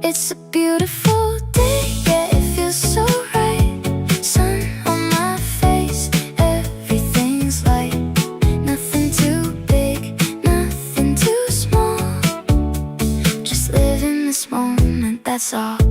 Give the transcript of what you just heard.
It's a beautiful day, yeah, it feels so right. Sun on my face, everything's light. Nothing too big, nothing too small. Just live in this moment, that's all.